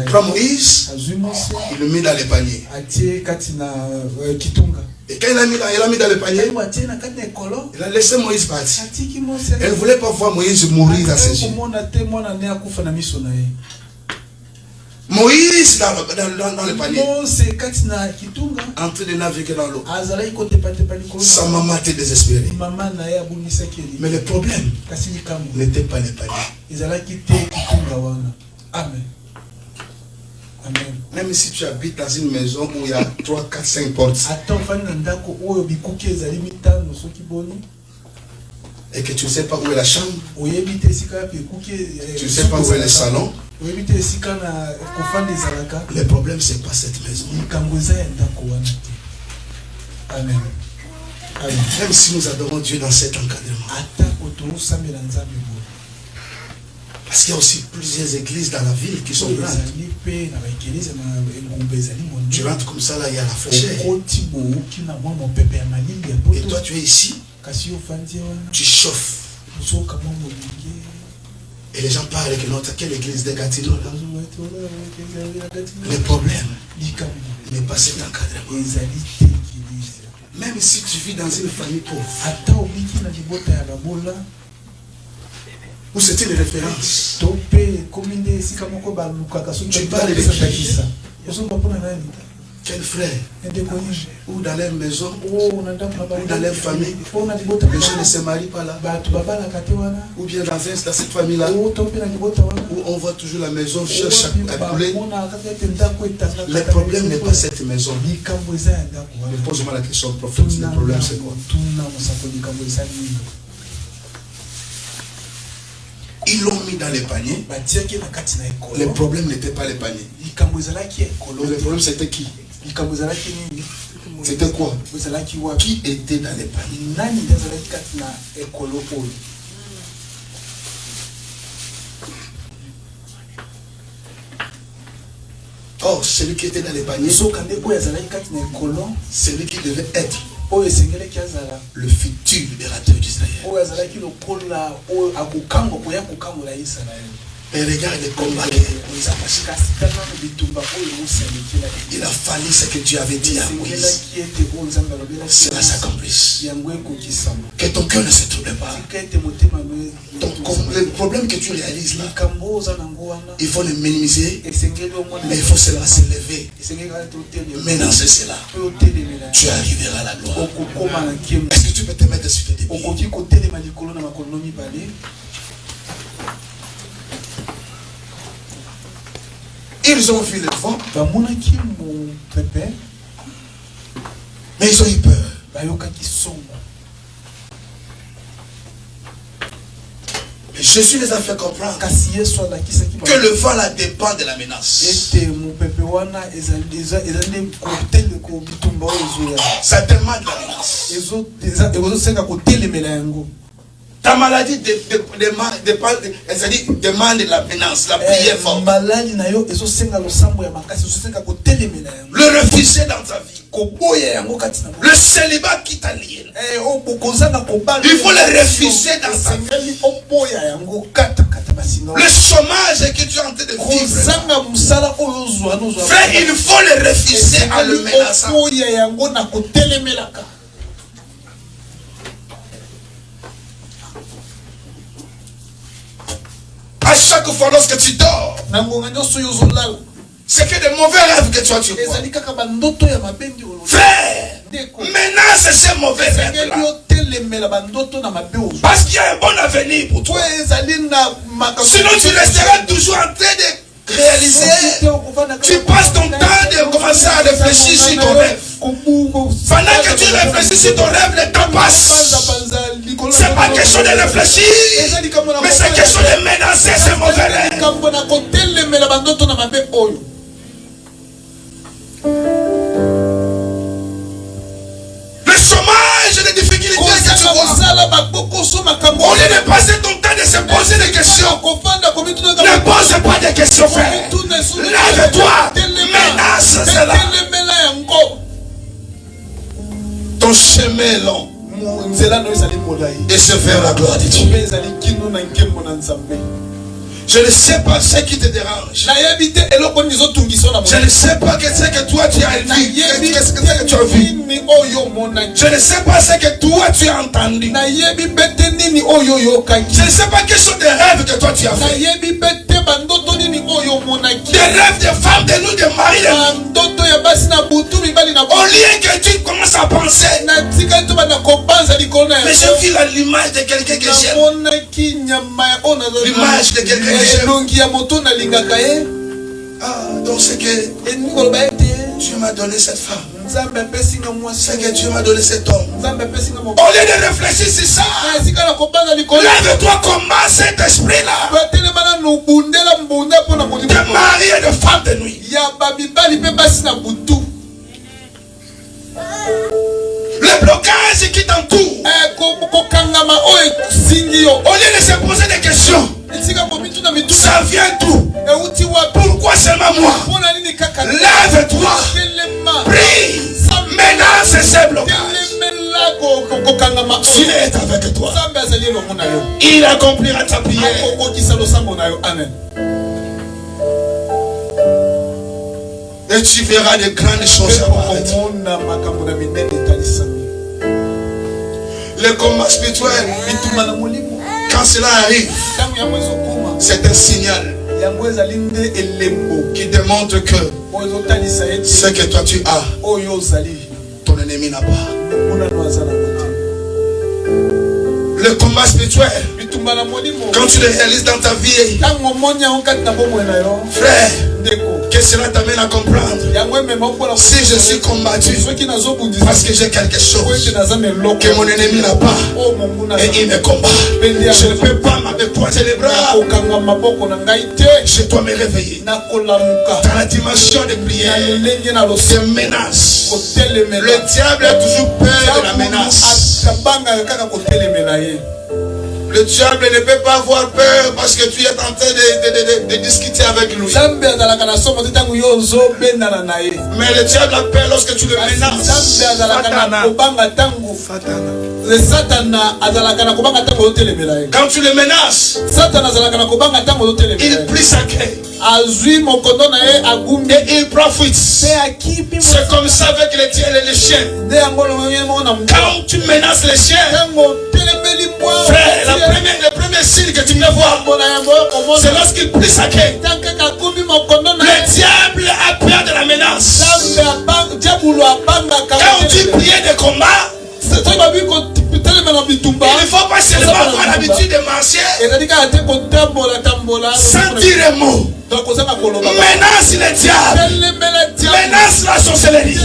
Prends Moïse, il le mit dans le panier. Et quand il a mis dans le panier, il a laissé Moïse partir. Elle ne voulait pas voir Moïse mourir à ses yeux. Moïse dans le panier, en train de naviguer dans l'eau. Sa maman était désespérée. Mais le problème n'était pas le panier. Amen. Amen. Même si tu habites dans une maison où il y a 3, 4, 5 portes, et que tu ne sais pas où est la chambre, tu ne sais pas où est le salon, le problème c'est pas cette maison. Amen. Même si nous adorons Dieu dans cet encadrement. Parce qu'il y a aussi plusieurs églises dans la ville qui sont grandes. Tu rentres comme ça, là, il y a la fraîcheur. Et toi, tu es ici, tu chauffes. Et les gens parlent que notre, quelle église de Gatineau là? Le problème n'est pas cet encadrement. Même si tu vis dans une famille pauvre, où c'était une référence, tu parles de qui? Quel frère? Ou dans leur maison, ou dans leur famille, les gens ne se marient pas là. Ou bien dans cette famille-là, où on voit toujours la maison cherche à couler. Le problème n'est pas cette maison. Mais pose-moi la question, prophète, le problème c'est quoi? Ils l'ont mis dans les paniers. Le problème n'était pas les paniers. Mais le problème c'était qui? C'était quoi? Qui était dans les paniers? Oh, celui qui était dans les paniers, celui qui devait être le futur libérateur d'Israël. Et regarde les combats. Il a fallu ce que Dieu avait dit à Moïse. Cela s'accomplisse. Que ton cœur ne se trouble pas. Le problème que tu réalises là, il faut le minimiser, mais il faut cela s'élever. Maintenant c'est cela. Tu arriveras à la gloire. Est-ce que tu peux te mettre sur tes pieds? Ils ont vu le vent, mais ils ont eu peur. Et Jésus les a fait comprendre que le vent là dépend de la menace. Ça demande la menace. Ta maladie demande la menace, la prière forte. Le refuser dans ta vie. Le célibat qui t'a lié. Il faut le refuser dans ta vie. Le chômage que tu es en train de vivre. Frère, il faut le refuser en le menaçant. À chaque fois lorsque tu dors, c'est que de mauvais rêves que tu as tu vois. Frère, menace ces mauvais rêves-là. Parce qu'il y a un bon avenir pour toi. Sinon tu resteras toujours en train de réaliser. Tu passes ton temps de commencer à réfléchir sur ton rêve. Pendant que tu réfléchis sur ton rêve, le temps passe. C'est pas question de réfléchir, mais c'est question de menacer ces mauvais rêves. Le chômage, les difficultés que tu vois. Au lieu de passer ton temps de se poser des questions, ne pose pas de questions, frère. Lève-toi, menace cela. Ton chemin est long. Et c'est vers la gloire de Dieu. Je ne sais pas ce qui te dérange. Je ne sais pas ce que toi tu as vu. Qu'est-ce que tu as vu. Je ne sais pas ce que toi tu as entendu. Je ne sais pas quels sont les rêves que toi tu as fait. Des rêves de femmes, de nous, de maris, au lieu que tu commences à penser. Mais j'ai vu l'image de quelqu'un que j'aime. L'image de quelqu'un que j'aime. Ah, donc c'est que Dieu m'a donné cette femme. C'est que Dieu m'a donné cet homme. Au lieu de réfléchir sur ça, lève-toi, combat cet esprit-là. De mari et de femme de nuit. Le blocage ce qui t'entoure. Au lieu de se poser des questions, ça vient d'où? Pourquoi seulement moi? Lève-toi, prie, menace ces blocages. S'il est avec toi, il accomplira ta prière. Amen. Et tu verras de grandes choses apparaître. Le combat spirituel, quand cela arrive, c'est un signal qui démontre que ce que toi tu as, ton ennemi n'a pas. Le combat spirituel, quand tu le réalises dans ta vie, frère, que cela t'amène à comprendre. Si je suis combattu parce que j'ai quelque chose que mon ennemi n'a pas et il me combat, je ne peux pas m'apposer les bras. Je dois me réveiller dans la dimension de prière, de menace. Le diable a toujours peur de la menace. Le diable ne peut pas avoir peur parce que tu es en train de discuter avec lui. Mais le diable a peur lorsque tu le menaces. Quand tu le menaces, il plie sa queue et il profite. C'est comme ça avec les tiens et les chiens. Quand tu menaces les chiens, frère, le premier signe que tu me vois, c'est lorsqu'il plie sa queue. Le diable a peur de la menace. Quand tu priais de combat, il ne faut pas seulement avoir l'habitude de marcher sans dire un mot. Menace le diable, menace la sorcellerie,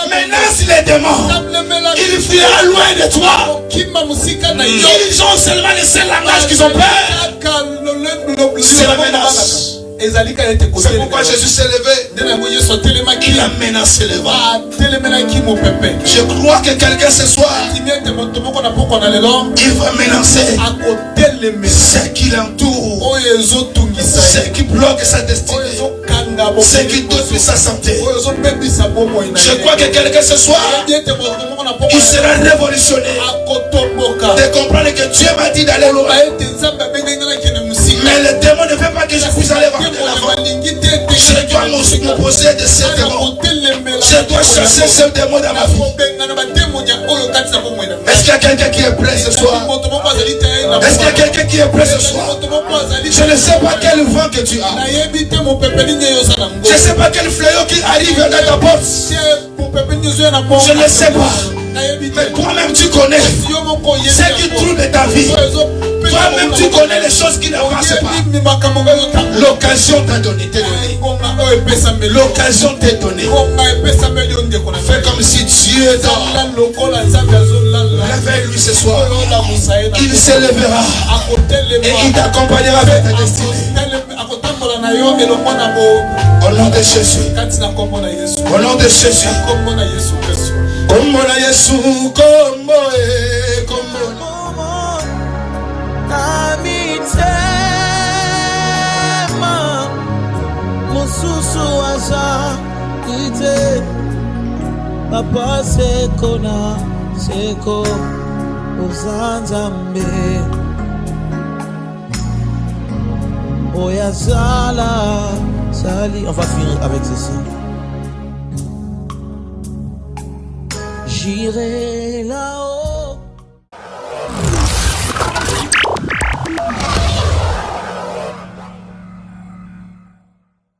menace les démons. Il fuira loin de toi. Ils ont seulement le seul langage qu'ils ont peur, c'est la menace. C'est pourquoi Jésus s'est levé. Il a menacé le vent. Je crois que quelqu'un ce soir, il va menacer ce qui l'entoure, ce qui bloque sa destinée, ce qui détruit sa santé. Je crois que quelqu'un ce soir, il sera révolutionné de comprendre que Dieu m'a dit d'aller loin. Mais le démon ne veut pas que je puisse aller voir de l'avant. Je dois m'opposer de ces démons. Je dois chasser ce démon dans ma vie. Est-ce qu'il y a quelqu'un qui est prêt ce soir? Est-ce qu'il y a quelqu'un qui est prêt ce soir? Je ne sais pas quel vent que tu as. Je ne sais pas quel fléau qui arrive dans ta porte. Je ne sais pas. Mais toi-même tu connais ce qui trouble ta vie. Toi-même tu connais les choses qui n'avancent pas. L'occasion t'a donné. L'occasion t'est donnée. Fais comme si Dieu dort. Réveille-lui ce soir. Il s'élèvera et il t'accompagnera vers ta destinée. Au nom de Jésus. Au nom de Jésus. Kombo na Yesu, kombo e, kombo na mitema mususu aza ite papa seko na seko uzanzambe oyazala sali. On va finir avec ceci. J'irai là-haut.